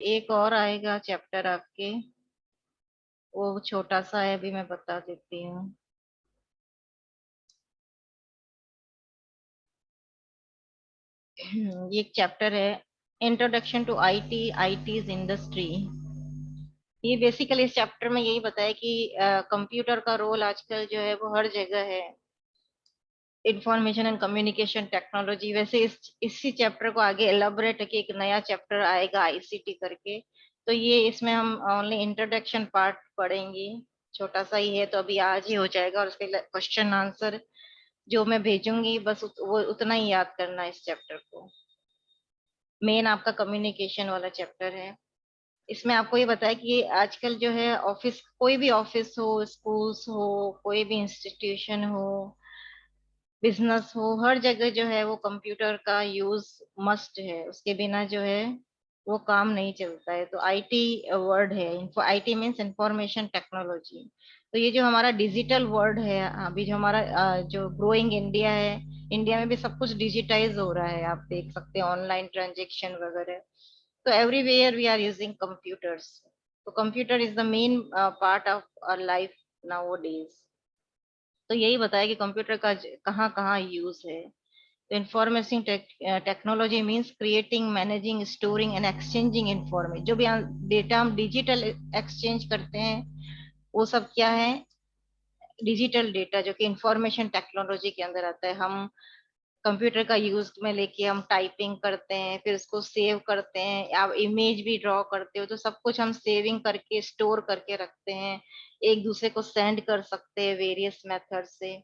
एक और आएगा चैप्टर आपके, वो छोटा सा है, अभी मैं बता देती हूँ। ये एक चैप्टर है, introduction to IT, ITs industry. ये बेसिकली इस चैप्टर में यही बताया कि कंप्यूटर का रोल आजकल जो है वो हर जगह है, इंफॉर्मेशन एंड कम्युनिकेशन टेक्नोलॉजी। वैसे इसी चैप्टर को आगे एलाबोरेट करके एक नया चैप्टर आएगा आईसीटी करके। तो ये इसमें हम ओनली इंट्रोडक्शन पार्ट पढ़ेंगे, छोटा सा ही है, तो अभी आज ही हो जाएगा। और उसके क्वेश्चन आंसर जो मैं भेजूंगी, बस वो उतना ही याद करना है इस चैप्टर को। मेन आपका कम्युनिकेशन वाला चैप्टर है। इसमें आपको ये बताया कि ये आजकल जो है ऑफिस, कोई भी ऑफिस हो, स्कूल्स हो, कोई भी इंस्टीट्यूशन हो, बिजनेस हो, हर जगह जो है वो कंप्यूटर का यूज मस्ट है। उसके बिना जो है वो काम नहीं चलता है। तो आईटी वर्ड है, आईटी मींस इंफॉर्मेशन टेक्नोलॉजी। तो ये जो हमारा डिजिटल वर्ड है, अभी जो हमारा जो ग्रोइंग इंडिया है, इंडिया में भी सब कुछ डिजिटाइज हो रहा है, आप देख सकते हैं ऑनलाइन ट्रांजेक्शन वगैरह। तो everywhere we are using computers. तो computer is the main part of our life nowadays. तो यही बताया कि कंप्यूटर का कहाँ कहाँ यूज है। तो information technology means creating, managing, storing and exchanging information. जो भी डेटा हम डिजिटल एक्सचेंज करते हैं, वो सब क्या है, डिजिटल डेटा, जो कि इंफॉर्मेशन टेक्नोलॉजी के अंदर आता है। हम कंप्यूटर का यूज में लेके हम टाइपिंग करते हैं, फिर उसको सेव करते हैं। आप इमेज भी ड्रॉ करते हो तो सब कुछ हम सेविंग करके स्टोर करके रखते हैं, एक दूसरे को सेंड कर सकते हैं वेरियस मेथड से।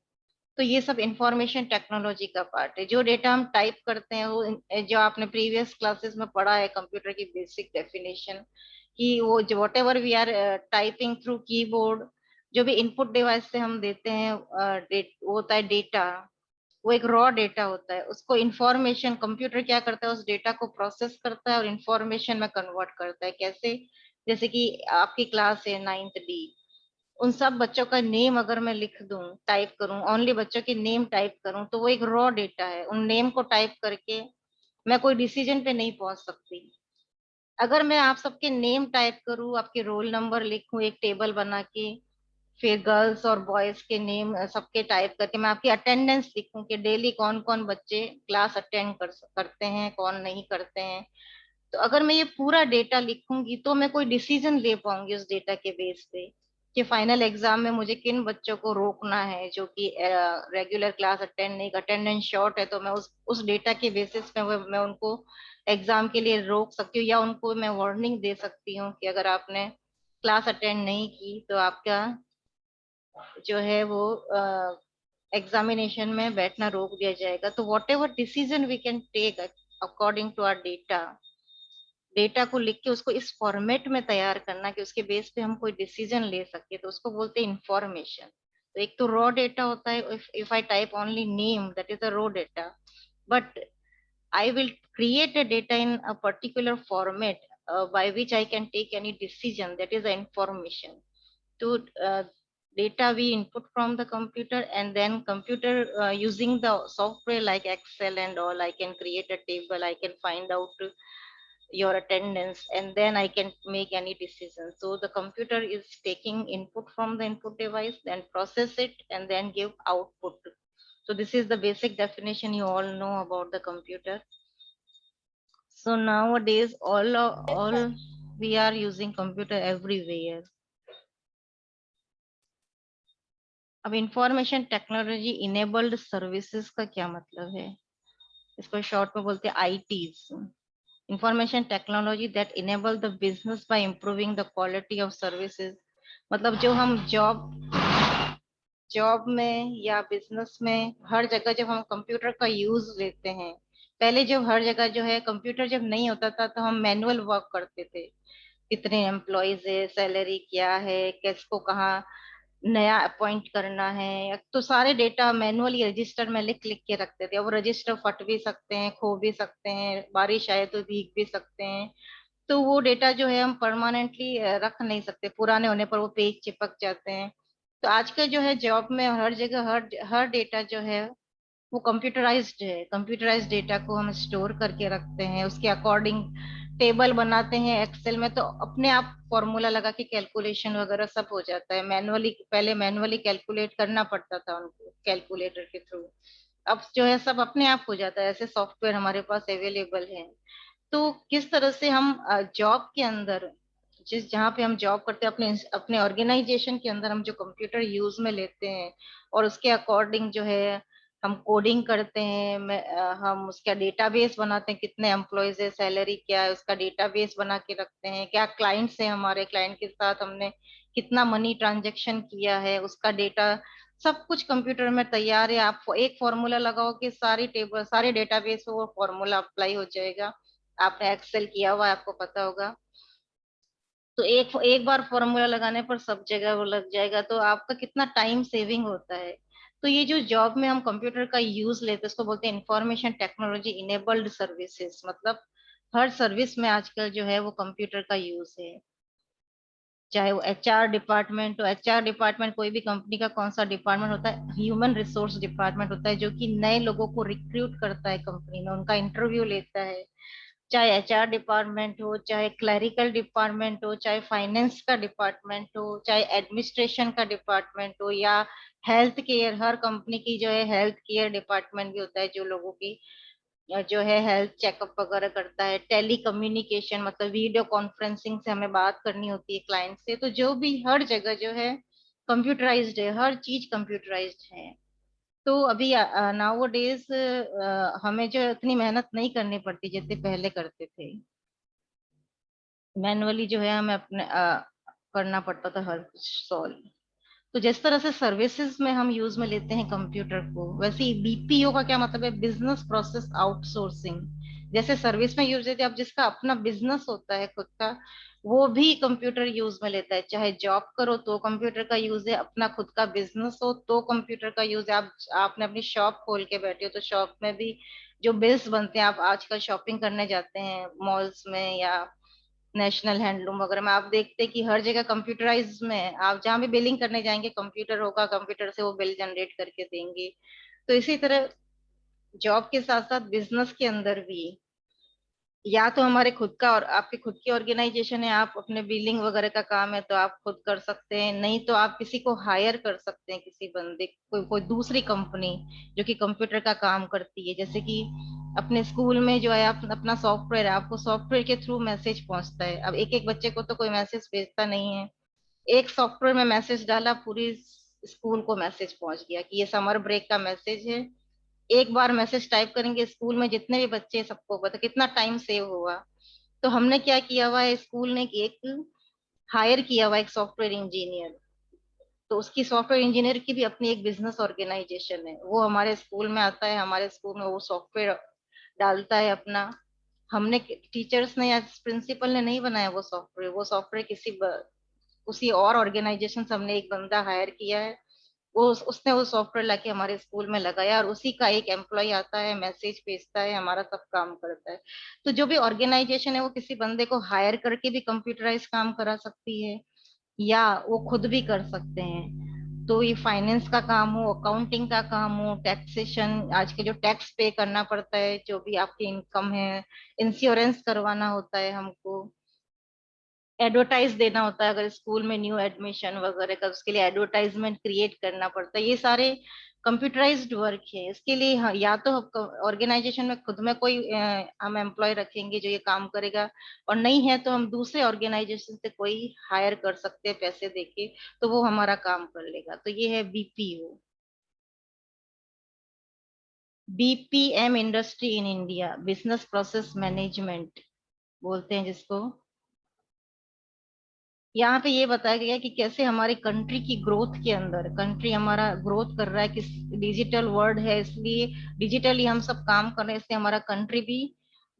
तो ये सब इंफॉर्मेशन टेक्नोलॉजी का पार्ट है। जो डेटा हम टाइप करते हैं वो जो आपने प्रीवियस क्लासेस में पढ़ा है कंप्यूटर की बेसिक डेफिनेशन, कि वो जो whatever we are typing through keyboard, जो भी इनपुट डिवाइस से हम देते हैं, वो होता है डेटा। वो एक रॉ डेटा होता है, उसको इंफॉर्मेशन कंप्यूटर क्या करता है, उस डेटा को प्रोसेस करता है और इंफॉर्मेशन में कन्वर्ट करता है। कैसे? जैसे कि आपकी क्लास है 9th डी, उन सब बच्चों का नेम अगर मैं लिख दूं, टाइप करूं, ओनली बच्चों के नेम टाइप करूं, तो वो एक रॉ डेटा है। उन नेम को टाइप करके मैं कोई डिसीजन पे नहीं पहुंच सकती। अगर मैं आप सबके नेम टाइप करूं, आपके रोल नंबर लिखूं एक टेबल बना के, फिर गर्ल्स और बॉयज के नेम सबके टाइप करके मैं आपकी अटेंडेंस लिखूं कि डेली कौन कौन बच्चे क्लास अटेंड करते हैं, कौन नहीं करते हैं, तो अगर मैं ये पूरा डेटा लिखूंगी तो मैं कोई डिसीजन ले पाऊंगी उस डेटा के बेस पे, कि फाइनल एग्जाम में मुझे किन बच्चों को रोकना है जो कि रेगुलर क्लास अटेंड नहीं, अटेंडेंस शॉर्ट है, तो मैं उस डेटा के बेसिस पे मैं उनको एग्जाम के लिए रोक सकती हूँ, या उनको मैं वार्निंग दे सकती हूँ कि अगर आपने क्लास अटेंड नहीं की तो आपका जो है वो एग्जामिनेशन में बैठना रोक दिया जाएगा। तो whatever decision we can take according to our data, data को लिख के उसको इस फॉर्मेट में तैयार करना कि उसके बेस पे हम कोई डिसीजन ले सके, तो उसको बोलते हैं इंफॉर्मेशन। तो एक तो रॉ डेटा होता है, if I type only name, that is a raw data, but I will create a data in a particular format by which I can take any decision. That is the information. To data we input from the computer, and then computer using the software like Excel and all, I can create a table. I can find out your attendance, and then I can make any decision. So the computer is taking input from the input device, then process it, and then give output. So this is the basic definition you all know about the computer. So nowadays, all we are using computer everywhere. अब information technology enabled services का क्या मतलब है? इसको short में बोलते हैं ITs. Information technology that enable the business by improving the quality of services. मतलब जो हम जॉब में या बिजनेस में हर जगह जब हम कंप्यूटर का यूज लेते हैं, पहले जब हर जगह जो है कंप्यूटर जब नहीं होता था तो हम मैनुअल वर्क करते थे, कितने एम्प्लॉयज है, सैलरी क्या है, किसको कहाँ नया अपॉइंट करना है, तो सारे डेटा मैनुअली रजिस्टर में लिख लिख के रखते थे। अब रजिस्टर फट भी सकते हैं, खो भी सकते हैं, बारिश आए तो भीग भी सकते हैं। तो वो डेटा जो है हम परमानेंटली रख नहीं सकते, पुराने होने पर वो पेज चिपक जाते हैं। तो आज का जो है जॉब में हर जगह हर डेटा जो है वो कंप्यूटराइज्ड है। कंप्यूटराइज्ड डेटा को हम स्टोर करके रखते हैं, उसके अकॉर्डिंग टेबल बनाते हैं एक्सेल में, तो अपने आप फॉर्मूला लगा के कैलकुलेशन वगैरह सब हो जाता है। मैनुअली, पहले मैनुअली कैलकुलेट करना पड़ता था उनको कैलकुलेटर के थ्रू, अब जो है सब अपने आप हो जाता है, ऐसे सॉफ्टवेयर हमारे पास अवेलेबल है। तो किस तरह से हम जॉब के अंदर, जिस जहाँ पे हम जॉब करते हैं, अपने अपने ऑर्गेनाइजेशन के अंदर हम जो कंप्यूटर यूज में लेते हैं और उसके अकॉर्डिंग जो है हम कोडिंग करते हैं, हम उसका डेटाबेस बनाते हैं, कितने एम्प्लॉयज है, सैलरी क्या है, उसका डेटाबेस बना के रखते हैं, क्या क्लाइंट्स है, हमारे क्लाइंट के साथ हमने कितना मनी ट्रांजेक्शन किया है, उसका डेटा सब कुछ कंप्यूटर में तैयार है। आप एक फॉर्मूला लगाओ कि सारी टेबल, सारे डेटाबेस में वो फॉर्मूला अप्लाई हो जाएगा। आपने एक्सेल किया हुआ है, आपको पता होगा। तो एक एक बार फॉर्मूला लगाने पर सब जगह वो लग जाएगा, तो आपका कितना टाइम सेविंग होता है। तो ये जो जॉब में हम कंप्यूटर का यूज लेते हैं, उसको बोलते हैं इंफॉर्मेशन टेक्नोलॉजी इनेबल्ड सर्विसेज। मतलब हर सर्विस में आजकल जो है वो कंप्यूटर का यूज है। चाहे वो एचआर डिपार्टमेंट हो, एचआर डिपार्टमेंट कोई भी कंपनी का कौन सा डिपार्टमेंट होता है, ह्यूमन रिसोर्स डिपार्टमेंट होता है, जो कि नए लोगों को रिक्रूट करता है कंपनी में, उनका इंटरव्यू लेता है। चाहे एचआर डिपार्टमेंट हो, चाहे क्लरिकल डिपार्टमेंट हो, चाहे फाइनेंस का डिपार्टमेंट हो, चाहे एडमिनिस्ट्रेशन का डिपार्टमेंट हो, या हेल्थ केयर, हर कंपनी की जो है हेल्थ केयर डिपार्टमेंट भी होता है, जो लोगों की जो है हेल्थ चेकअप वगैरह करता है। टेली कम्युनिकेशन मतलब वीडियो कॉन्फ्रेंसिंग से हमें बात करनी होती है क्लाइंट से। तो जो भी हर जगह जो है कंप्यूटराइज्ड है, हर चीज कंप्यूटराइज्ड है। तो अभी नाउ डेज हमें जो है उतनी मेहनत नहीं करनी पड़ती जैसे पहले करते थे। मैनुअली जो है हमें अपने करना पड़ता था हर कुछ सॉल्व। तो जिस तरह से सर्विसेज में हम यूज में लेते हैं कंप्यूटर को, वैसे ही बीपीओ का क्या मतलब है, बिजनेस प्रोसेस आउटसोर्सिंग। जैसे सर्विस में यूज लेते हैं, अब जिसका अपना बिजनेस होता है खुद का, वो भी कंप्यूटर यूज में लेता है। चाहे जॉब करो तो कंप्यूटर का यूज है, अपना खुद का बिजनेस हो तो कंप्यूटर का यूज है। आप आपने अपनी शॉप खोल के बैठे हो तो शॉप में भी जो बिल्स बनते हैं, आप आजकल शॉपिंग करने जाते हैं मॉल्स में या नेशनल हैंडलूम वगैरह में, आप देखते हैं कि हर जगह कंप्यूटराइज में है। आप जहाँ भी बिलिंग करने जाएंगे कंप्यूटर होगा, कंप्यूटर से वो बिल जनरेट करके देंगे। तो इसी तरह जॉब के साथ साथ बिजनेस के अंदर भी, या तो हमारे खुद का और आपकी खुद की ऑर्गेनाइजेशन है, आप अपने बिलिंग वगैरह का काम है तो आप खुद कर सकते हैं, नहीं तो आप किसी को हायर कर सकते हैं, किसी बंदे कोई कोई दूसरी कंपनी जो कि कंप्यूटर का काम करती है। जैसे कि अपने स्कूल में जो है अपना सॉफ्टवेयर है, आपको सॉफ्टवेयर के थ्रू मैसेज पहुंचता है। अब एक एक बच्चे को तो कोई मैसेज भेजता नहीं है, एक सॉफ्टवेयर में मैसेज डाला, पूरी स्कूल को मैसेज पहुंच गया कि ये समर ब्रेक का मैसेज है। एक बार मैसेज टाइप करेंगे, स्कूल में जितने भी बच्चे हैं, सबको पता कितना टाइम सेव हुआ। तो हमने क्या किया हुआ है, स्कूल ने कि एक हायर किया हुआ एक सॉफ्टवेयर इंजीनियर। तो उसकी सॉफ्टवेयर इंजीनियर की भी अपनी एक बिजनेस ऑर्गेनाइजेशन है, वो हमारे स्कूल में आता है, हमारे स्कूल में वो सॉफ्टवेयर डालता है अपना। हमने टीचर्स ने या प्रिंसिपल ने नहीं बनाया वो सॉफ्टवेयर, वो सॉफ्टवेयर उसी और ऑर्गेनाइजेशन से हमने एक बंदा हायर किया है। उसने वो सॉफ्टवेयर लाके हमारे स्कूल में लगाया, और उसी का एक एम्प्लॉय आता है, मैसेज भेजता है, हमारा सब काम करता है। तो जो भी ऑर्गेनाइजेशन है वो किसी बंदे को हायर करके भी कंप्यूटराइज काम करा सकती है, या वो खुद भी कर सकते हैं। तो ये फाइनेंस का काम हो, अकाउंटिंग का काम हो, टैक्सेशन, आज के जो टैक्स पे करना पड़ता है, जो भी आपकी इनकम है, इंश्योरेंस करवाना होता है हमको, एडवर्टाइज देना होता है अगर स्कूल में न्यू एडमिशन वगैरह का, उसके लिए एडवर्टाइजमेंट क्रिएट करना पड़ता है। ये सारे कंप्यूटराइज्ड वर्क है। इसके लिए या तो ऑर्गेनाइजेशन में खुद में कोई हम एम्प्लॉय रखेंगे जो ये काम करेगा, और नहीं है तो हम दूसरे ऑर्गेनाइजेशन से कोई हायर कर सकते हैं पैसे देके, तो वो हमारा काम कर लेगा। तो ये है BPO, BPM industry in India, business process management बोलते हैं जिसको। यहाँ पे ये बताया गया है कि कैसे हमारी कंट्री की ग्रोथ के अंदर, कंट्री हमारा ग्रोथ कर रहा है, किस डिजिटल वर्ल्ड है, इसलिए डिजिटली हम सब काम कर रहे हैं, इसलिए हमारा कंट्री भी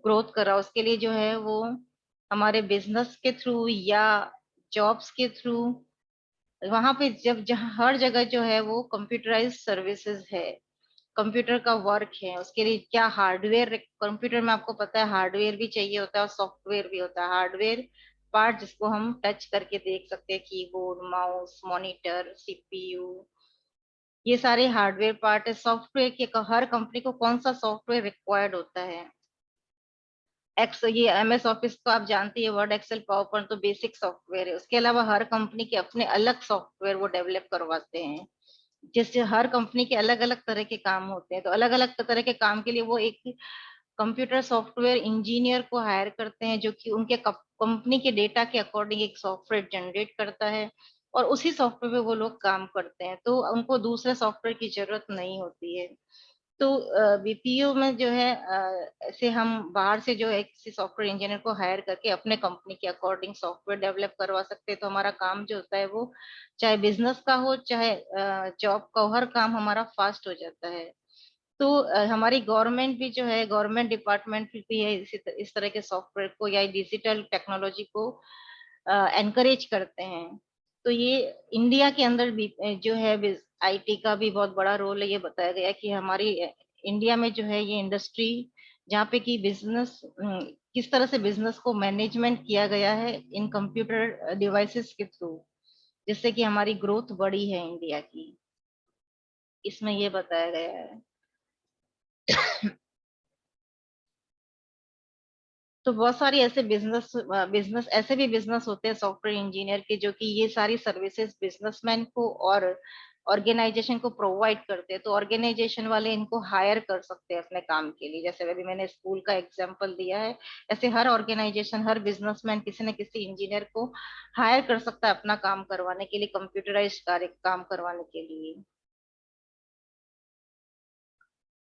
ग्रोथ कर रहा है। उसके लिए जो है वो हमारे बिजनेस के थ्रू या जॉब्स के थ्रू, वहां पे जब जहाँ हर जगह जो है वो कंप्यूटराइज सर्विसेज है, कंप्यूटर का वर्क है। उसके लिए क्या हार्डवेयर, कंप्यूटर में आपको पता है हार्डवेयर भी चाहिए होता है और सॉफ्टवेयर भी होता है। हार्डवेयर पार्ट जिसको हम टच करके देख सकते हैं, कीबोर्ड, माउस, मॉनिटर, सीपीयू, ये सारे हार्डवेयर पार्ट है। सॉफ्टवेयर के हर कंपनी को कौन सा सॉफ्टवेयर रिक्वायर्ड होता है, एक्स ये एमएस ऑफिस तो आप जानती है, वर्ड एक्सेल पावर पॉइंट तो बेसिक सॉफ्टवेयर है। उसके अलावा हर कंपनी के अपने अलग सॉफ्टवेयर वो डेवलप करवाते हैं। जैसे हर कंपनी के अलग अलग तरह के काम होते हैं, तो अलग अलग तरह के काम के लिए वो एक कंप्यूटर सॉफ्टवेयर इंजीनियर को हायर करते हैं, जो कि उनके कंपनी के डेटा के अकॉर्डिंग एक सॉफ्टवेयर जनरेट करता है, और उसी सॉफ्टवेयर पे वो लोग काम करते हैं, तो उनको दूसरे सॉफ्टवेयर की जरूरत नहीं होती है। तो बीपीओ में जो है ऐसे हम बाहर से जो है किसी सॉफ्टवेयर इंजीनियर को हायर करके अपने कंपनी के अकॉर्डिंग सॉफ्टवेयर डेवलप करवा सकते हैं। तो हमारा काम जो होता है वो चाहे बिजनेस का हो चाहे जॉब का हो, हर काम हमारा फास्ट हो जाता है। तो हमारी गवर्नमेंट भी जो है, गवर्नमेंट डिपार्टमेंट भी है इस तरह के सॉफ्टवेयर को या डिजिटल टेक्नोलॉजी को एनकरेज करते हैं। तो ये इंडिया के अंदर भी जो है आईटी का भी बहुत बड़ा रोल है। ये बताया गया कि हमारी इंडिया में जो है ये इंडस्ट्री जहाँ पे कि बिजनेस किस तरह से बिजनेस को मैनेजमेंट किया गया है इन कंप्यूटर डिवाइसेस के थ्रू, जिससे कि हमारी ग्रोथ बढ़ी है इंडिया की, इसमें ये बताया गया है। तो बहुत सारी ऐसे बिजनेस ऐसे भी बिजनेस होते हैं सॉफ्टवेयर इंजीनियर के, जो कि ये सारी सर्विसेज बिजनेसमैन को और ऑर्गेनाइजेशन को प्रोवाइड करते हैं। तो ऑर्गेनाइजेशन वाले इनको हायर कर सकते हैं अपने काम के लिए। जैसे अभी मैंने स्कूल का एग्जांपल दिया है, ऐसे हर ऑर्गेनाइजेशन हर बिजनेसमैन किसी न किसी इंजीनियर को हायर कर सकता है अपना काम करवाने के लिए, कंप्यूटराइज्ड कार्य काम करवाने के लिए।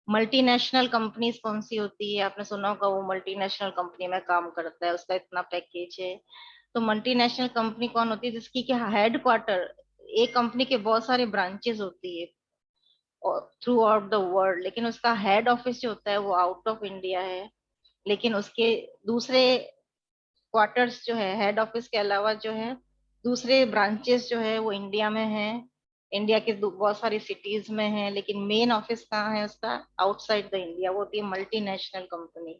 मल्टीनेशनल कंपनीज कौन सी होती है, आपने सुना होगा वो मल्टीनेशनल कंपनी में काम करता है, उसका इतना पैकेज है। तो मल्टीनेशनल कंपनी कौन होती है, जिसकी क्या हेड क्वार्टर एक कंपनी के बहुत सारे ब्रांचेस होती है थ्रू आउट द वर्ल्ड, लेकिन उसका हेड ऑफिस जो होता है वो आउट ऑफ इंडिया है। लेकिन उसके दूसरे क्वार्टर्स जो है हेड ऑफिस के अलावा जो है दूसरे ब्रांचेस जो है वो इंडिया में है। इंडिया के बहुत सारी सिटीज में है, लेकिन मेन ऑफिस कहाँ है उसका, आउटसाइड द इंडिया। वो होती है multinational company.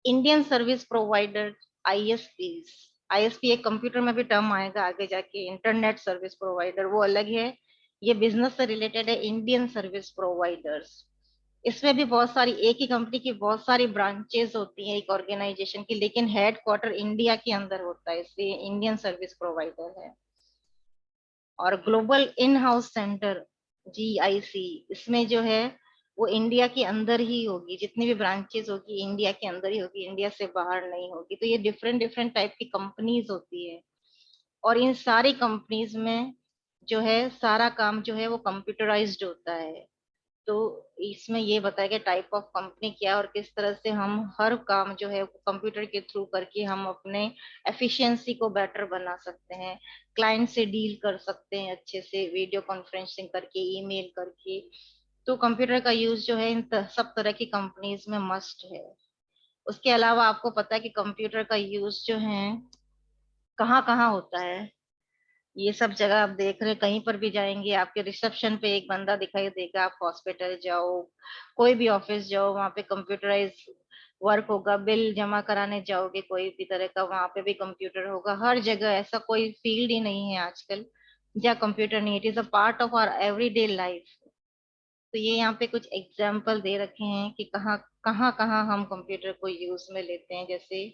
Indian service provider, ISPs. ISP एक कंप्यूटर में भी टर्म आएगा आगे जाके, इंटरनेट सर्विस प्रोवाइडर वो अलग है। ये बिजनेस से रिलेटेड है, इंडियन सर्विस प्रोवाइडर्स। इसमें भी बहुत सारी एक ही कंपनी की बहुत सारी ब्रांचेस होती हैं एक ऑर्गेनाइजेशन की, लेकिन हेड क्वार्टर इंडिया के अंदर होता है, इसलिए इंडियन सर्विस प्रोवाइडर है। और global in house centre, GIC, इसमें जो है वो इंडिया के अंदर ही होगी, जितनी भी ब्रांचेस होगी इंडिया के अंदर ही होगी, इंडिया से बाहर नहीं होगी। तो ये डिफरेंट डिफरेंट टाइप की कंपनीज होती है, और इन सारी कंपनीज में जो है सारा काम जो है वो कंप्यूटराइज्ड होता है। तो इसमें ये बताया गया टाइप ऑफ कंपनी क्या है और किस तरह से हम हर काम जो है कंप्यूटर के थ्रू करके हम अपने एफिशिएंसी को बेटर बना सकते हैं, क्लाइंट से डील कर सकते हैं अच्छे से वीडियो कॉन्फ्रेंसिंग करके, ईमेल करके। तो कंप्यूटर का यूज जो है इन सब तरह की कंपनीज में मस्ट है। उसके अलावा आपको पता है कि कंप्यूटर का यूज जो है कहाँ कहाँ होता है। ये सब जगह आप देख रहे हैं, कहीं पर भी जाएंगे आपके रिसेप्शन पे एक बंदा दिखाई देगा, आप हॉस्पिटल जाओ, कोई भी ऑफिस जाओ, वहां पे कंप्यूटराइज वर्क होगा। बिल जमा कराने जाओगे कोई भी तरह का, वहां पे भी कंप्यूटर होगा। हर जगह ऐसा कोई फील्ड ही नहीं है आजकल जहाँ कंप्यूटर नहीं, it is a part of our everyday life. तो ये यहाँ पे कुछ एग्जाम्पल दे रखे हैं कि कहाँ कहाँ कहाँ हम कंप्यूटर को यूज में लेते हैं। जैसे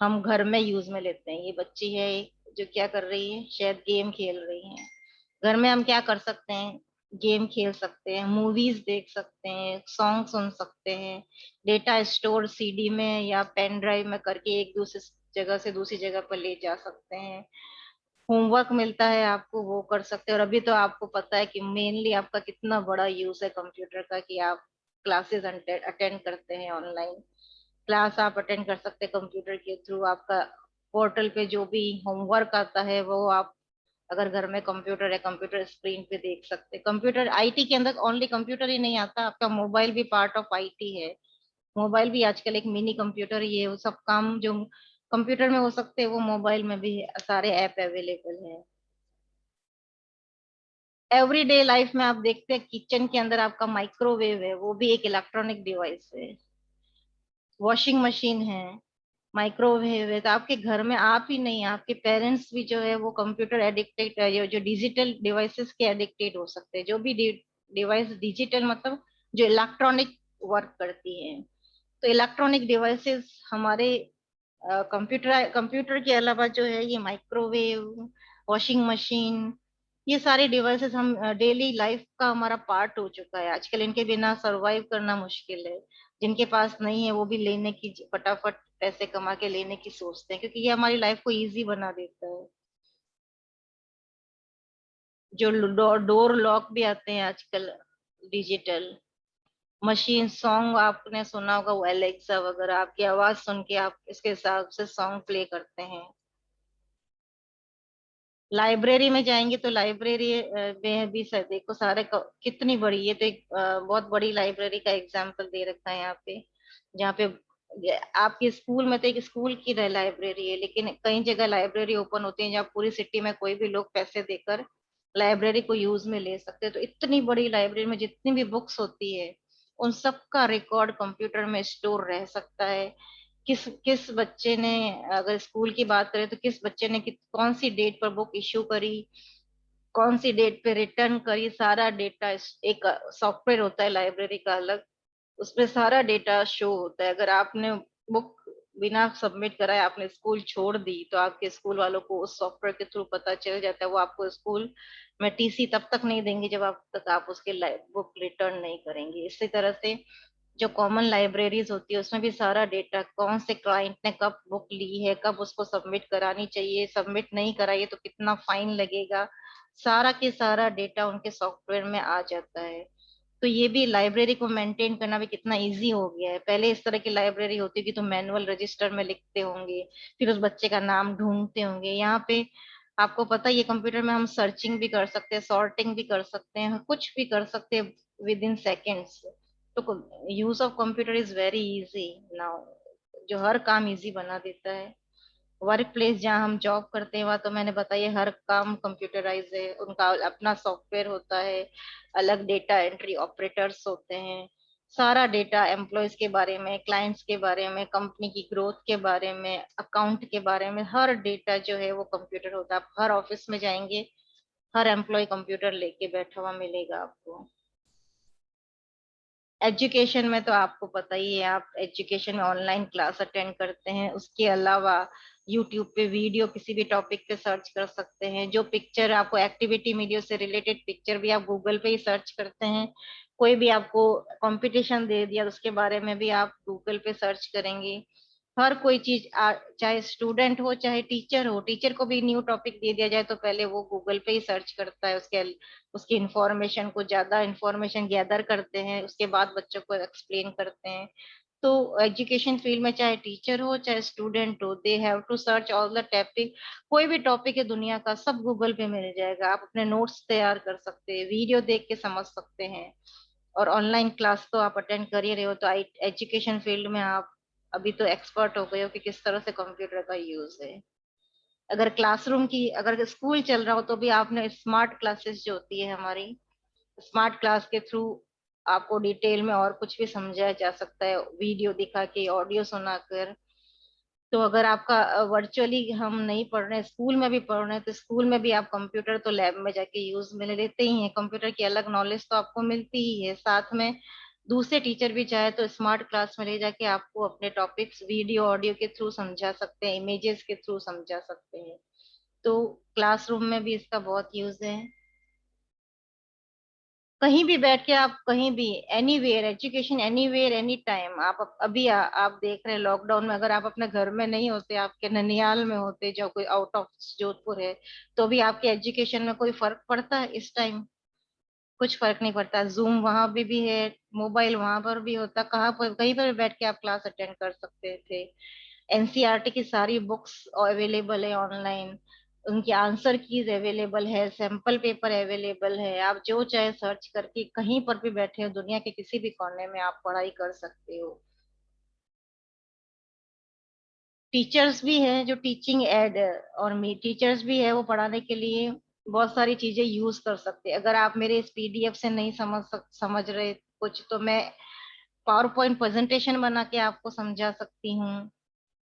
हम घर में यूज में लेते हैं, ये बच्ची है जो क्या कर रही है, शायद गेम खेल रही है। घर में हम क्या कर सकते हैं, गेम खेल सकते हैं, मूवीज देख सकते हैं, सॉन्ग सुन सकते हैं, डेटा स्टोर सीडी में या पेन ड्राइव में करके एक दूसरे जगह से दूसरी जगह पर ले जा सकते हैं। होमवर्क मिलता है आपको वो कर सकते हैं। और अभी तो आपको पता है कि मेनली आपका कितना बड़ा यूज है कंप्यूटर का, कि आप क्लासेस अटेंड करते हैं ऑनलाइन। क्लास आप अटेंड कर सकते हैं कंप्यूटर के थ्रू। आपका पोर्टल पे जो भी होमवर्क आता है वो आप अगर घर में कंप्यूटर है कंप्यूटर स्क्रीन पे देख सकते हैं। कंप्यूटर आईटी के अंदर ओनली कंप्यूटर ही नहीं आता, आपका मोबाइल भी पार्ट ऑफ आईटी है। मोबाइल भी आजकल एक मिनी कंप्यूटर ही है। वो सब काम जो कंप्यूटर में हो सकते हैं वो मोबाइल में भी सारे ऐप अवेलेबल है। एवरीडे लाइफ में आप देखते हैं किचन के अंदर आपका माइक्रोवेव है, वो भी एक इलेक्ट्रॉनिक डिवाइस है। वॉशिंग मशीन है, माइक्रोवेव है। तो आपके घर में आप ही नहीं, आपके पेरेंट्स भी जो है वो कंप्यूटर एडिक्टेड, जो डिजिटल डिवाइसेस के एडिक्टेड हो सकते हैं। जो भी डिवाइस डिजिटल मतलब जो इलेक्ट्रॉनिक वर्क करती है, तो इलेक्ट्रॉनिक डिवाइसेस हमारे कंप्यूटर कंप्यूटर के अलावा जो है ये माइक्रोवेव, वॉशिंग मशीन, ये सारे डिवाइसेस हम डेली लाइफ का हमारा पार्ट हो चुका है आजकल। इनके बिना सरवाइव करना मुश्किल है। जिनके पास नहीं है वो भी लेने की, फटाफट पैसे कमा के लेने की सोचते हैं, क्योंकि ये हमारी लाइफ को इजी बना देता है। जो डोर लॉक भी आते हैं आजकल डिजिटल। मशीन सॉन्ग आपने सुना होगा, वो एलेक्सा वगैरह आपकी आवाज सुन के आप इसके हिसाब से सॉन्ग प्ले करते हैं। लाइब्रेरी में जाएंगे तो लाइब्रेरी में भी सर देखो सारे कितनी बड़ी, ये तो एक बहुत बड़ी लाइब्रेरी का एग्जांपल दे रखा है यहाँ पे। जहाँ पे आपके स्कूल में तो एक स्कूल की लाइब्रेरी है, लेकिन कई जगह लाइब्रेरी ओपन होती है जहाँ पूरी सिटी में कोई भी लोग पैसे देकर लाइब्रेरी को यूज में ले सकते हैं। तो इतनी बड़ी लाइब्रेरी में जितनी भी बुक्स होती है उन सब का रिकॉर्ड कंप्यूटर में स्टोर रह सकता है। किस किस बच्चे ने, अगर स्कूल की बात करें तो किस बच्चे ने कौन सी डेट पर बुक इश्यू करी, कौन सी डेट पे रिटर्न करी, सारा डेटा एक सॉफ्टवेयर होता है लाइब्रेरी का अलग, उसमें सारा डेटा शो होता है। अगर आपने बुक बिना सबमिट कराए आपने स्कूल छोड़ दी तो आपके स्कूल वालों को उस सॉफ्टवेयर के थ्रू पता चल जाता है। वो आपको स्कूल में टीसी तब तक नहीं देंगे जब आप तक आप उसके बुक रिटर्न नहीं करेंगे। इसी तरह से जो कॉमन लाइब्रेरीज होती है उसमें भी सारा डेटा, कौन से क्लाइंट ने कब बुक ली है, कब उसको सबमिट करानी चाहिए, सबमिट नहीं कराइए तो कितना फाइन लगेगा, सारा के सारा डेटा उनके सॉफ्टवेयर में आ जाता है। तो ये भी लाइब्रेरी को मेंटेन करना भी कितना इजी हो गया है। पहले इस तरह की लाइब्रेरी होती थी तो मैनुअल रजिस्टर में लिखते होंगे, फिर उस बच्चे का नाम ढूंढते होंगे। यहाँ पे आपको पता है ये कंप्यूटर में हम सर्चिंग भी कर सकते हैं, सॉर्टिंग भी कर सकते हैं, कुछ भी कर सकते हैं विद इन सेकेंड्स। तो use of computer is very easy now, जो हर काम इजी बना देता है। वर्क प्लेस जहाँ हम जॉब करते हैं वहां तो मैंने बताया हर काम कंप्यूटराइज है, उनका अपना सॉफ्टवेयर होता है, अलग डेटा एंट्री ऑपरेटर्स होते हैं। सारा डेटा एम्प्लॉयज के बारे में, क्लाइंट्स के बारे में, कंपनी की ग्रोथ के बारे में, अकाउंट के बारे में, हर डेटा जो है वो कंप्यूटर होता है। आप हर ऑफिस में जाएंगे हर एम्प्लॉय कंप्यूटर लेके बैठा हुआ मिलेगा आपको। एजुकेशन में तो आपको पता ही है, आप एजुकेशन में ऑनलाइन क्लास अटेंड करते हैं, उसके अलावा यूट्यूब पे वीडियो किसी भी टॉपिक पे सर्च कर सकते हैं। जो पिक्चर आपको एक्टिविटी मीडिया से रिलेटेड पिक्चर भी आप गूगल पे ही सर्च करते हैं। कोई भी आपको कंपटीशन दे दिया तो उसके बारे में भी आप गूगल पे सर्च करेंगे। हर कोई चीज चाहे स्टूडेंट हो चाहे टीचर हो, टीचर को भी न्यू टॉपिक दे दिया जाए तो पहले वो गूगल पे ही सर्च करता है, उसके उसकी इंफॉर्मेशन को, ज्यादा इंफॉर्मेशन गैदर करते हैं, उसके बाद बच्चों को एक्सप्लेन करते हैं। तो एजुकेशन फील्ड में चाहे टीचर हो चाहे स्टूडेंट हो, they have to search all the topic. कोई भी टॉपिक है दुनिया का सब गूगल पे मिल जाएगा। आप अपने नोट्स तैयार कर सकते हैं, वीडियो देख के समझ सकते हैं। और ऑनलाइन क्लास तो आप अटेंड कर ही रहे हो, तो एजुकेशन फील्ड में आप अभी तो एक्सपर्ट हो गए हो कि किस तरह से कंप्यूटर का यूज है। अगर क्लासरूम की, अगर स्कूल चल रहा हो तो भी आपने स्मार्ट क्लासेस जो होती है हमारी, स्मार्ट क्लास के थ्रू आपको डिटेल में और कुछ भी समझाया जा सकता है, वीडियो दिखा के, ऑडियो सुनाकर। तो अगर आपका वर्चुअली हम नहीं पढ़ रहे हैं, स्कूल में भी पढ़ रहे हैं, तो स्कूल में भी आप कंप्यूटर तो लैब में जाके यूज में ले लेते ही हैं, कंप्यूटर की अलग नॉलेज तो आपको मिलती ही है। साथ में दूसरे टीचर भी चाहे तो स्मार्ट क्लास में ले जाके आपको अपने टॉपिक्स वीडियो ऑडियो के थ्रू समझा सकते हैं, इमेजेस के थ्रू समझा सकते हैं। तो क्लासरूम में भी इसका बहुत यूज है। कहीं भी बैठ के आप कहीं भी, anywhere education, anywhere any time. आप अभी आप देख रहे हैं लॉकडाउन में, अगर आप अपने घर में नहीं होते, आपके ननियाल में होते, जो कोई आउट ऑफ जोधपुर है, तो भी आपके एजुकेशन में कोई फर्क पड़ता है इस टाइम? कुछ फर्क नहीं पड़ता। जूम वहां भी है, मोबाइल वहां पर भी होता, कहाँ पर कहीं पर भी बैठ के आप क्लास अटेंड कर सकते थे। एनसीईआरटी की सारी बुक्स अवेलेबल है ऑनलाइन, उनकी आंसर कीज अवेलेबल है, सैंपल पेपर अवेलेबल है। आप जो चाहे सर्च करके कहीं पर भी बैठे हो दुनिया के किसी भी कोने में आप पढ़ाई कर सकते हो। टीचर्स भी हैं जो टीचिंग एड, और मी टीचर्स भी है वो पढ़ाने के लिए बहुत सारी चीजें यूज कर सकते हैं। अगर आप मेरे इस पीडीएफ से नहीं समझ रहे कुछ, तो मैं पावर पॉइंट प्रेजेंटेशन बना के आपको समझा सकती हूँ।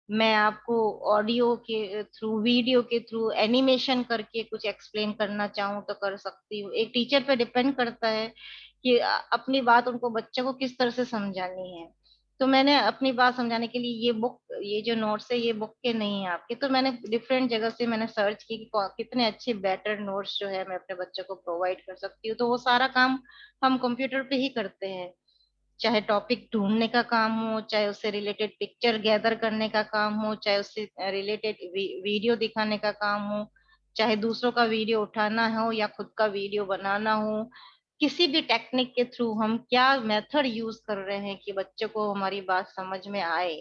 मैं आपको ऑडियो के थ्रू, वीडियो के थ्रू, एनिमेशन करके कुछ एक्सप्लेन करना चाहूँ तो कर सकती हूँ। एक टीचर पे डिपेंड करता है कि अपनी बात उनको, बच्चों को किस तरह से समझानी है। तो मैंने अपनी बात समझाने के लिए ये बुक, ये जो नोट्स है ये बुक के नहीं है आपके, तो मैंने डिफरेंट जगह से मैंने सर्च की कि कितने अच्छे बेटर नोट्स जो है मैं अपने बच्चों को प्रोवाइड कर सकती हूँ। तो वो सारा काम हम कंप्यूटर पे ही करते हैं। चाहे टॉपिक ढूंढने का काम हो, चाहे उससे रिलेटेड पिक्चर गैदर करने का काम हो, चाहे उससे रिलेटेड वीडियो दिखाने का काम हो, चाहे दूसरों का वीडियो उठाना हो या खुद का वीडियो बनाना हो, किसी भी टेक्निक के थ्रू हम क्या मेथड यूज कर रहे हैं कि बच्चों को हमारी बात समझ में आए।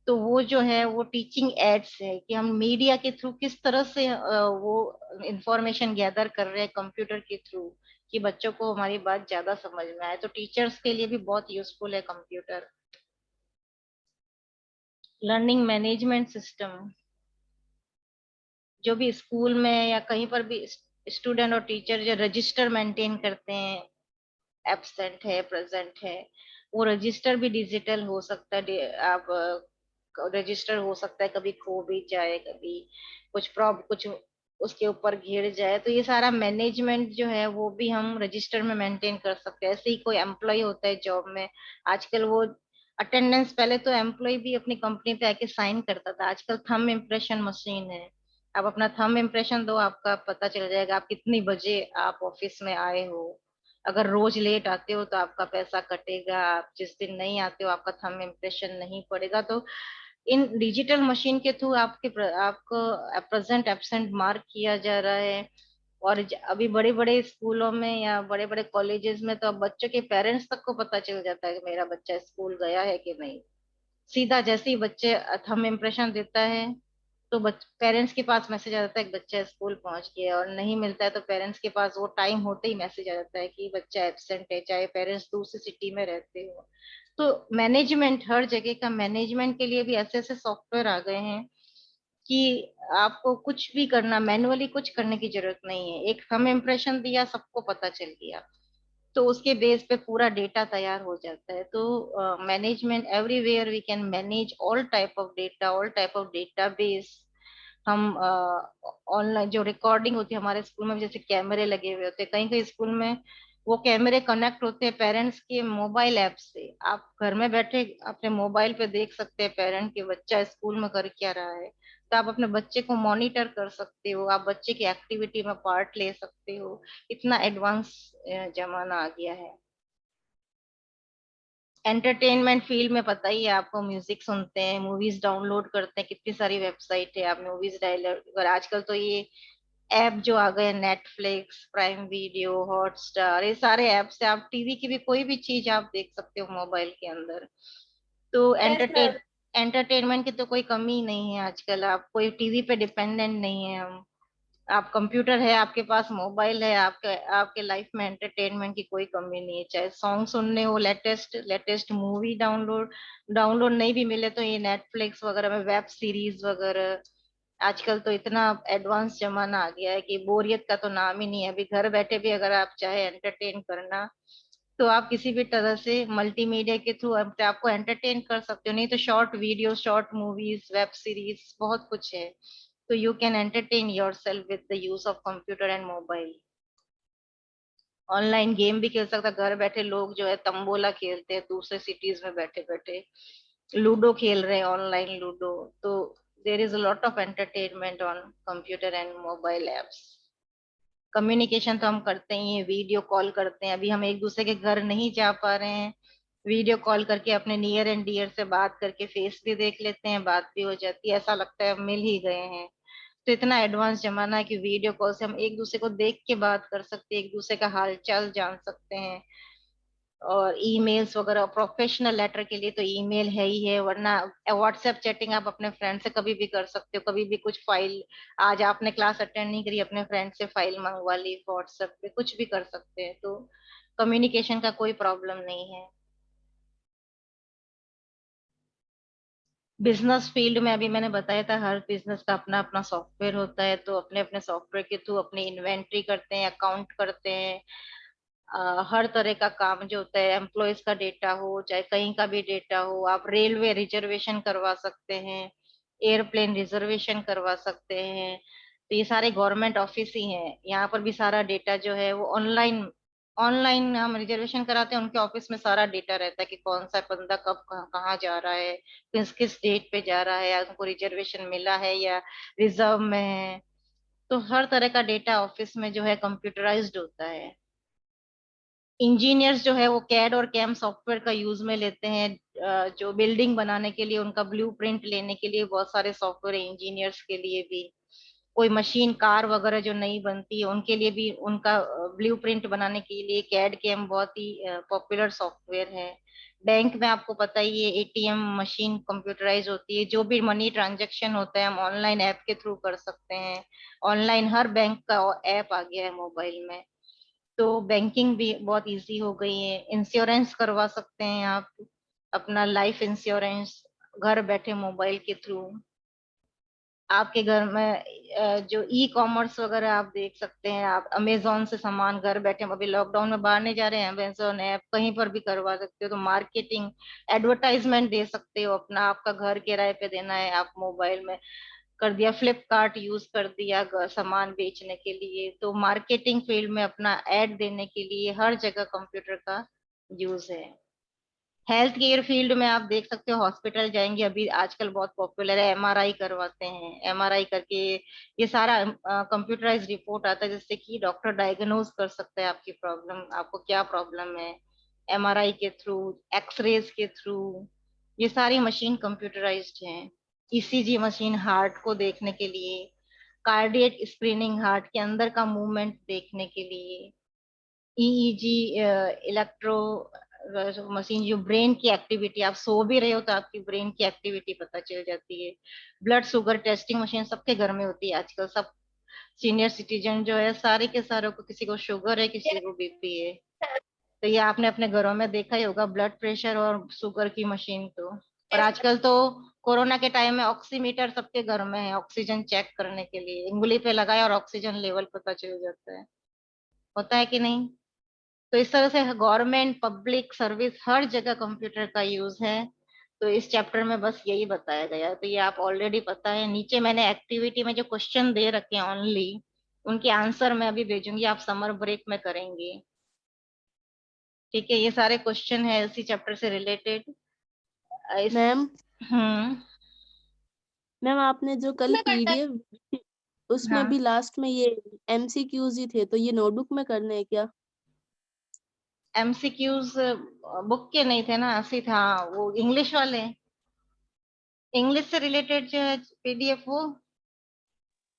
तो वो जो है वो टीचिंग एड्स है कि हम मीडिया के थ्रू किस तरह से वो इंफॉर्मेशन गैदर कर रहे हैं कंप्यूटर के थ्रू, कि बच्चों को हमारी बात ज्यादा समझ में आए। तो टीचर्स के लिए भी बहुत यूजफुल है कंप्यूटर। लर्निंग मैनेजमेंट सिस्टम, जो भी स्कूल में या कहीं पर भी स्टूडेंट और टीचर जो रजिस्टर मेंटेन करते हैं, एब्सेंट है प्रेजेंट है, वो रजिस्टर भी डिजिटल हो सकता है। आप रजिस्टर हो सकता है कभी खो भी जाए, कभी कुछ उसके ऊपर घिर जाए, तो ये सारा मैनेजमेंट जो है वो भी हम रजिस्टर में मेंटेन कर सकते हैं। ऐसे ही कोई एम्प्लॉय होता है जॉब में, आजकल वो अटेंडेंस, पहले तो एम्प्लॉय भी अपनी कंपनी पे आके साइन करता था, आजकल थंब इम्प्रेशन मशीन है। आप अपना थंब इम्प्रेशन दो, आपका पता चल जाएगा आप कितनी बजे आप ऑफिस में आए हो। अगर रोज लेट आते हो तो आपका पैसा कटेगा, आप जिस दिन नहीं आते हो आपका थंब इम्प्रेशन नहीं पड़ेगा। तो इन डिजिटल मशीन के थ्रू आपको प्रेजेंट एब्सेंट मार्क किया जा रहा है। और अभी बड़े बड़े स्कूलों में या बड़े बड़े कॉलेजेस में तो अब बच्चों के पेरेंट्स तक को पता चल जाता है कि मेरा बच्चा स्कूल गया है कि नहीं। सीधा जैसे ही बच्चे थंब इम्प्रेशन देता है तो पेरेंट्स के पास मैसेज आ जाता है कि बच्चा स्कूल पहुंच गया, और नहीं मिलता है तो पेरेंट्स के पास वो टाइम होते ही मैसेज आ जाता है कि बच्चा एब्सेंट है, चाहे पेरेंट्स दूसरी सिटी में रहते हो। तो मैनेजमेंट, हर जगह का मैनेजमेंट के लिए भी ऐसे ऐसे सॉफ्टवेयर आ गए हैं कि आपको कुछ भी करना, मैनुअली कुछ करने की जरूरत नहीं है। एक थंब इम्प्रेशन दिया, सबको पता चल गया, तो उसके बेस पे पूरा डेटा तैयार हो जाता है। तो management, everywhere we can manage all type of data, all type of database. हम ऑनलाइन जो रिकॉर्डिंग होती है हमारे स्कूल में, जैसे कैमरे लगे हुए होते हैं कहीं कहीं स्कूल में, वो कैमरे कनेक्ट होते हैं पेरेंट्स के मोबाइल ऐप से। आप घर में बैठे अपने मोबाइल पे देख सकते हैं पेरेंट के बच्चा स्कूल में कर क्या रहा है। तो आप अपने बच्चे को मॉनिटर कर सकते हो, आप बच्चे की एक्टिविटी में पार्ट ले सकते हो। इतना एडवांस जमाना आ गया है। एंटरटेनमेंट फील्ड में पता ही है आपको, म्यूजिक सुनते हैं, मूवीज डाउनलोड करते हैं, कितनी सारी वेबसाइट है, आप मूवीज डाउनलोड। और आजकल तो ये ऐप जो आ गए, नेटफ्लिक्स, प्राइम वीडियो, हॉटस्टार, ये सारे ऐप से आप टीवी की भी कोई भी चीज आप देख सकते हो मोबाइल के अंदर। तो यस मैम। एंटरटेनमेंट की तो कोई कमी नहीं है आजकल, आप कोई टीवी पे डिपेंडेंट नहीं है हम। आप कंप्यूटर है आपके पास, मोबाइल है आपके, आपके लाइफ में एंटरटेनमेंट की कोई कमी नहीं है। चाहे सॉन्ग सुनने हो, latest latest movie download, download नहीं भी मिले तो ये नेटफ्लिक्स वगैरह में वेब सीरीज वगैरह। आजकल तो इतना एडवांस जमाना आ गया है कि बोरियत का तो नाम ही नहीं है। अभी घर बैठे भी अगर आप चाहे एंटरटेन करना, तो आप किसी भी तरह से मल्टीमीडिया के थ्रू आपको एंटरटेन कर सकते हो। नहीं तो short video, short movies, web series, बहुत कुछ है। तो you can entertain yourself with the use of computer and mobile। Online game भी खेल सकता, घर बैठे लोग जो है तंबोला खेलते हैं दूसरे सिटीज में बैठे बैठे, लूडो खेल रहे हैं ऑनलाइन लूडो। तो there is a lot of entertainment on computer and mobile apps. Communication तो हम करते ही हैं, वीडियो कॉल करते हैं। अभी हम एक दूसरे के घर नहीं जा पा रहे हैं, वीडियो कॉल करके अपने नियर एंड डियर से बात करके फेस भी देख लेते हैं, बात भी हो जाती है, ऐसा लगता है हम मिल ही गए हैं। तो इतना एडवांस जमाना है कि वीडियो कॉल से हम एक दूसरे को देख के बात कर सकते हैं, एक दूसरे का हाल चाल जान सकते हैं। और ईमेल्स वगैरह, प्रोफेशनल लेटर के लिए तो ईमेल है ही है, वरना व्हाट्सएप चैटिंग आप अपने फ्रेंड से कभी भी कर सकते हो। कभी भी कुछ फाइल, आज आपने क्लास अटेंड नहीं करी, अपने फ्रेंड से फाइल मंगवा ली व्हाट्सएप पे, कुछ भी कर सकते हैं। तो कम्युनिकेशन का कोई प्रॉब्लम नहीं है। बिजनेस फील्ड में अभी मैंने बताया था, हर बिजनेस का अपना अपना सॉफ्टवेयर होता है, तो अपने अपने सॉफ्टवेयर के थ्रू अपनी इन्वेंट्री करते हैं, अकाउंट करते हैं। हर तरह का काम जो होता है, एम्प्लॉयज का डेटा हो चाहे कहीं का भी डेटा हो, आप रेलवे रिजर्वेशन करवा सकते हैं, एयरप्लेन रिजर्वेशन करवा सकते हैं। तो ये सारे गवर्नमेंट ऑफिस ही हैं, यहाँ पर भी सारा डेटा जो है वो ऑनलाइन ऑनलाइन हम रिजर्वेशन कराते हैं, उनके ऑफिस में सारा डेटा रहता है कि कौन सा बंदा कब कहाँ जा रहा है, किस किस डेट पे जा रहा है, या उनको रिजर्वेशन मिला है या रिजर्व में है। तो हर तरह का डेटा ऑफिस में जो है कंप्यूटराइज्ड होता है। इंजीनियर्स जो है वो कैड और कैम सॉफ्टवेयर का यूज में लेते हैं। जो बिल्डिंग बनाने के लिए उनका ब्लूप्रिंट लेने के लिए बहुत सारे सॉफ्टवेयर है इंजीनियर्स के लिए भी। कोई मशीन कार वगैरह जो नई बनती है उनके लिए भी उनका ब्लूप्रिंट बनाने के लिए कैड कैम बहुत ही पॉपुलर सॉफ्टवेयर है। बैंक में आपको पता ही है एटीएम मशीन कंप्यूटराइज होती है, जो भी मनी ट्रांजैक्शन होता है हम ऑनलाइन ऐप के थ्रू कर सकते हैं। ऑनलाइन हर बैंक का ऐप आ गया है मोबाइल में। तो बैंकिंग भी बहुत इजी हो गई है। इंश्योरेंस करवा सकते हैं आप, अपना लाइफ इंश्योरेंस घर बैठे मोबाइल के थ्रू। आपके घर में जो ई कॉमर्स वगैरह आप देख सकते हैं, आप अमेजोन से सामान घर बैठे, अभी लॉकडाउन में बाहर नहीं जा रहे हैं, अमेजोन ऐप कहीं पर भी करवा सकते हो। तो मार्केटिंग एडवर्टाइजमेंट दे सकते हो अपना, आपका घर किराए पे देना है आप मोबाइल में कर दिया, फ्लिपकार्ट यूज कर दिया सामान बेचने के लिए। तो मार्केटिंग फील्ड में अपना एड देने के लिए हर जगह कंप्यूटर का यूज है। हेल्थ केयर फील्ड में आप देख सकते हो, हॉस्पिटल जाएंगे अभी आजकल बहुत पॉपुलर है, एमआरआई करवाते हैं। एमआरआई करके ये सारा कंप्यूटराइज रिपोर्ट आता है, जिससे कि डॉक्टर डायग्नोज कर सकता है आपकी प्रॉब्लम, आपको क्या प्रॉब्लम है, एमआरआई के थ्रू, एक्सरेज के थ्रू। ये सारी मशीन कंप्यूटराइज्ड हैं। ईसीजी मशीन हार्ट को देखने के लिए, कार्डियक स्क्रीनिंग हार्ट के अंदर का मूवमेंट देखने के लिए, ईईजी इलेक्ट्रो मशीन जो ब्रेन की एक्टिविटी, आप सो भी रहे हो तो आपकी ब्रेन की एक्टिविटी पता चल जाती है। ब्लड शुगर टेस्टिंग मशीन सबके घर में होती है आजकल। सब सीनियर सिटीजन जो है सारे के सारों को, किसी को शुगर है किसी को बीपी है। तो ये आपने अपने घरों में देखा ही होगा, ब्लड प्रेशर और शुगर की मशीन तो। और आजकल तो कोरोना के टाइम में ऑक्सीमीटर सबके घर में है, ऑक्सीजन चेक करने के लिए उंगली पे लगाए और ऑक्सीजन लेवल पता चल जाता है। होता है कि नहीं? तो इस तरह से गवर्नमेंट पब्लिक सर्विस हर जगह कंप्यूटर का यूज है। तो इस चैप्टर में बस यही बताया गया है, तो ये आप ऑलरेडी पता है। नीचे मैंने एक्टिविटी में जो क्वेश्चन दे रखे हैं ओनली, उनके आंसर मैं अभी भेजूंगी, आप समर ब्रेक में करेंगे। ठीक है, ये सारे क्वेश्चन है इसी चैप्टर से रिलेटेड। इस मैम हम्म। मैम आपने जो कल पीडीएफ, उसमें हाँ, भी लास्ट में ये एमसीक्यूज ही थे, तो ये नोटबुक में करने हैं क्या? एमसीक्यूज बुक के नहीं थे ना, ऐसे था वो इंग्लिश वाले, इंग्लिश से रिलेटेड जो है पीडीएफ वो।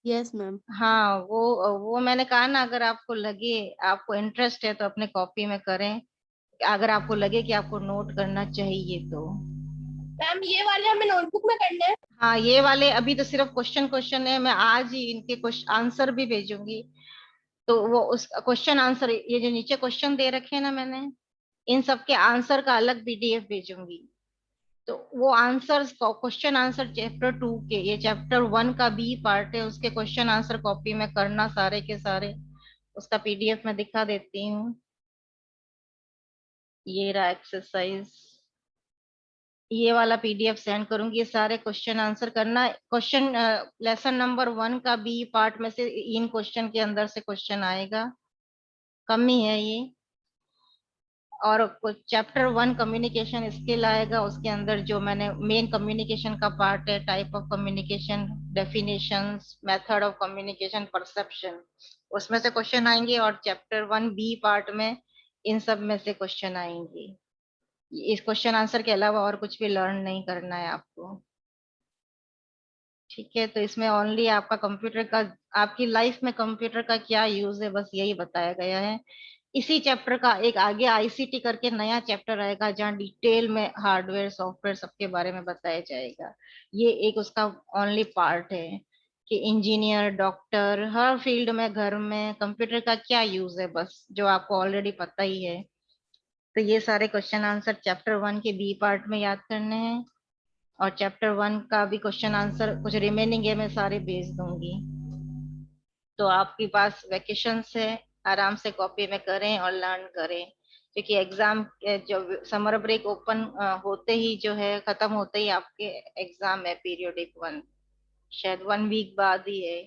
Yes ma'am. हाँ, वो मैंने कहा ना, अगर आपको लगे, आपको इंटरेस्ट है तो अपने कॉपी में करें, अगर आपको लगे कि आपको नोट करना चाहिए तो। मैम ये वाले हमें नोटबुक में करने हैं? हाँ, ये वाले अभी तो सिर्फ क्वेश्चन क्वेश्चन है, मैं आज ही इनके क्वेश्चन आंसर भी भेजूंगी। तो वो उस क्वेश्चन आंसर, ये जो नीचे क्वेश्चन दे रखे हैं ना मैंने, इन सब के आंसर का अलग पीडीएफ भेजूंगी। तो वो आंसर्स क्वेश्चन आंसर चैप्टर 2 के, ये चैप्टर 1 का बी पार्ट है, उसके क्वेश्चन आंसर कॉपी में करना सारे के सारे। उसका पीडीएफ में दिखा देती हूँ। ये रहा एक्सरसाइज, ये वाला पीडीएफ सेंड करूंगी, ये सारे क्वेश्चन आंसर करना। क्वेश्चन लेसन नंबर 1 का बी पार्ट में से इन क्वेश्चन के अंदर से क्वेश्चन आएगा, कम ही है ये। और चैप्टर 1 कम्युनिकेशन स्किल आएगा, उसके अंदर जो मैंने मेन कम्युनिकेशन का पार्ट है, type of communication, definitions, method of communication, perception, उसमें से क्वेश्चन आएंगे। और चैप्टर 1 बी पार्ट में इन सब में से क्वेश्चन आएंगे। इस क्वेश्चन आंसर के अलावा और कुछ भी लर्न नहीं करना है आपको। ठीक है, तो इसमें ओनली आपका कंप्यूटर का, आपकी लाइफ में कंप्यूटर का क्या यूज है, बस यही बताया गया है। इसी चैप्टर का एक आगे आईसीटी करके नया चैप्टर आएगा, जहाँ डिटेल में हार्डवेयर सॉफ्टवेयर सबके बारे में बताया जाएगा। ये एक उसका ओनली पार्ट है कि इंजीनियर डॉक्टर हर फील्ड में घर में कंप्यूटर का क्या यूज है, बस जो आपको ऑलरेडी पता ही है। तो ये सारे क्वेश्चन आंसर चैप्टर 1 के बी पार्ट में याद करने हैं। और चैप्टर 1 का भी क्वेश्चन आंसर कुछ रिमेनिंग है, मैं सारे भेज दूंगी। तो आपके पास वेकेशन है, आराम से कॉपी में करें और लर्न करें। क्योंकि एग्जाम जो समर ब्रेक ओपन होते ही जो है, खत्म होते ही आपके एग्जाम है पीरियोडिक 1, शायद 1 वीक बाद ही है।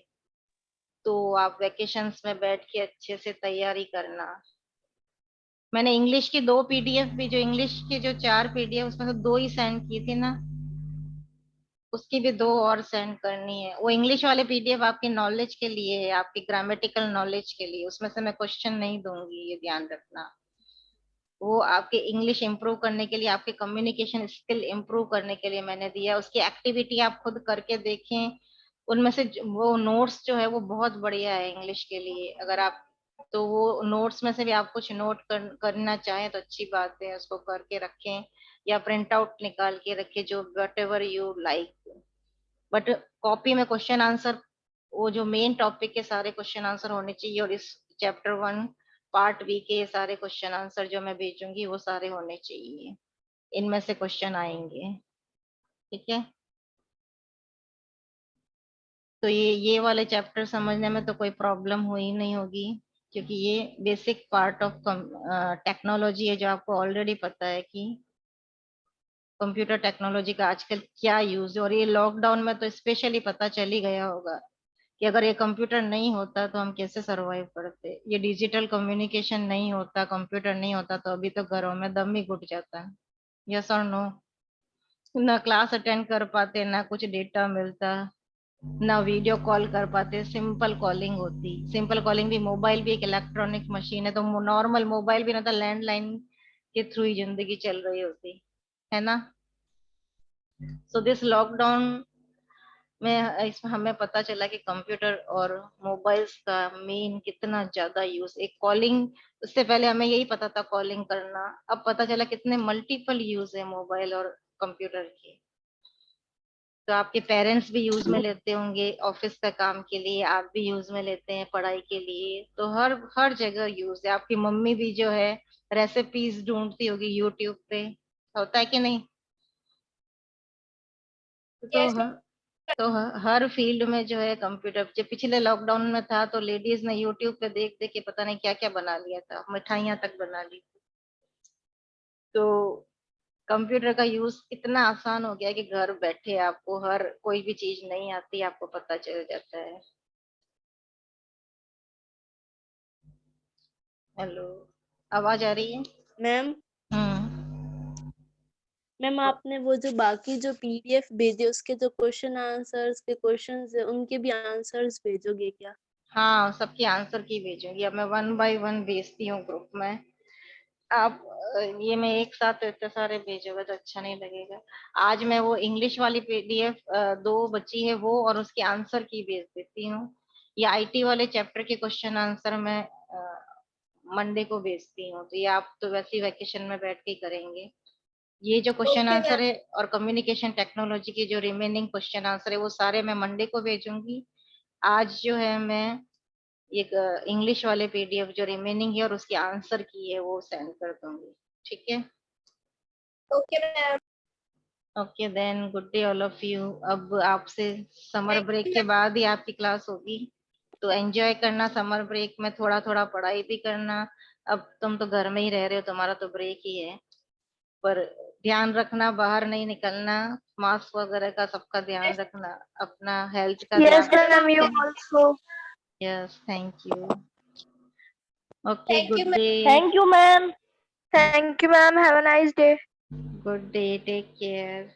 तो आप वेकेशंस में बैठ के अच्छे से तैयारी करना। मैंने इंग्लिश की 2 पीडीएफ भी, जो इंग्लिश के जो 4 पीडीएफ उसमें से 2 ही सेंड की थी ना, उसकी भी 2 और सेंड करनी है। वो इंग्लिश वाले पीडीएफ आपकी नॉलेज के लिए है, आपकी ग्रामेटिकल नॉलेज के लिए, उसमें से मैं क्वेश्चन नहीं दूंगी, ये ध्यान रखना। वो आपके इंग्लिश इंप्रूव करने के लिए, आपके कम्युनिकेशन स्किल इंप्रूव करने के लिए मैंने दिया। उसकी एक्टिविटी आप खुद करके देखें। उनमें से वो नोट्स जो है वो बहुत बढ़िया है इंग्लिश के लिए। अगर आप, तो वो नोट्स में से भी आप कुछ नोट करना चाहें तो अच्छी बात है, उसको करके रखें या प्रिंट आउट निकाल के रखें, जो what ever you like. But copy में क्वेश्चन आंसर, वो जो मेन टॉपिक के सारे क्वेश्चन आंसर होने चाहिए, और इस चैप्टर 1 पार्ट बी के सारे क्वेश्चन आंसर जो मैं भेजूंगी वो सारे होने चाहिए, इनमें से क्वेश्चन आएंगे। ठीक है, तो ये वाले चैप्टर समझने में तो कोई प्रॉब्लम हुई नहीं होगी, क्योंकि ये बेसिक पार्ट ऑफ टेक्नोलॉजी है, जो आपको ऑलरेडी पता है कि कंप्यूटर टेक्नोलॉजी का आजकल क्या यूज है। और ये लॉकडाउन में तो स्पेशली पता चल ही गया होगा कि अगर ये कंप्यूटर नहीं होता तो हम कैसे सरवाइव करते। ये डिजिटल कम्युनिकेशन नहीं होता, कंप्यूटर नहीं होता, तो अभी तो घरों में दम ही घुट जाता। यस और नो? ना क्लास अटेंड कर पाते, ना कुछ डेटा मिलता, ना वीडियो कॉल कर पाते, सिंपल कॉलिंग होती। सिंपल कॉलिंग भी, मोबाइल भी एक इलेक्ट्रॉनिक मशीन है, तो नॉर्मल मोबाइल भी ना तो लैंडलाइन के थ्रू ही जिंदगी चल रही होती है ना। सो दिस लॉकडाउन में इसमें हमें पता चला कि कंप्यूटर और मोबाइल्स का मेन कितना ज्यादा यूज, एक कॉलिंग, उससे पहले हमें यही पता था कॉलिंग करना, अब पता चला कितने मल्टीपल यूज है मोबाइल और कंप्यूटर के। तो आपके पेरेंट्स भी यूज में लेते होंगे ऑफिस का काम के लिए, आप भी यूज में लेते हैं पढ़ाई के लिए, तो हर हर जगह यूज है। आपकी मम्मी भी जो है रेसिपीज ढूंढती होगी यूट्यूब पे, होता है कि नहीं? तो यस। तो हर फील्ड में जो है कंप्यूटर, जब पिछले लॉकडाउन में था तो लेडीज ने यूट्यूब पे देख देख के पता नहीं क्या क्या बना लिया था, मिठाइयाँ तक बना ली। तो कंप्यूटर का यूज इतना आसान हो गया कि घर बैठे आपको हर कोई भी चीज नहीं आती आपको पता चल जाता है। हेलो, आवाज आ रही है? मैम हम्म। मैम आपने वो जो बाकी जो पीडीएफ भेजे उसके जो क्वेश्चन आंसर्स के क्वेश्चंस है उनके भी आंसर्स भेजोगे क्या? हाँ, सबकी आंसर की भेजूंगी, अब मैं 1 बाय 1 भेजती हूँ ग्रुप में। आप ये मैं एक साथ तो इतने सारे भेजोगे तो अच्छा नहीं लगेगा। आज मैं वो इंग्लिश वाली पीडीएफ 2 बची है वो, और उसके आंसर की भेज देती हूँ। ये आईटी वाले चैप्टर के क्वेश्चन आंसर मैं मंडे को भेजती हूँ। तो ये आप तो वैसे ही वैकेशन में बैठ के ही करेंगे। ये जो क्वेश्चन ओके आंसर मैम। है और कम्युनिकेशन टेक्नोलॉजी के जो रिमेनिंग क्वेश्चन आंसर है वो सारे मैं मंडे को भेजूंगी। आज जो है मैं एक इंग्लिश वाले पीडीएफ जो रिमेनिंग है और उसके आंसर की है वो सेंड कर दूंगी। ठीक है, okay ma'am. Okay then, good day all of you. अब आपसे समर थैंक ब्रेक यू के मैम। बाद ही आपकी क्लास होगी, तो एंजॉय करना समर ब्रेक में, थोड़ा थोड़ा पढ़ाई भी करना। अब तुम तो घर में ही रह रहे हो, तुम्हारा तो ब्रेक ही है, पर ध्यान रखना, बाहर नहीं निकलना, मास्क वगैरह का सबका ध्यान रखना, अपना हेल्थ का यस ध्यान मैम, यू रखना। Also. Yes, thank you. Okay, thank you good ma'am. Day. Thank you ma'am. Thank you ma'am, have a nice day. Good day, take care.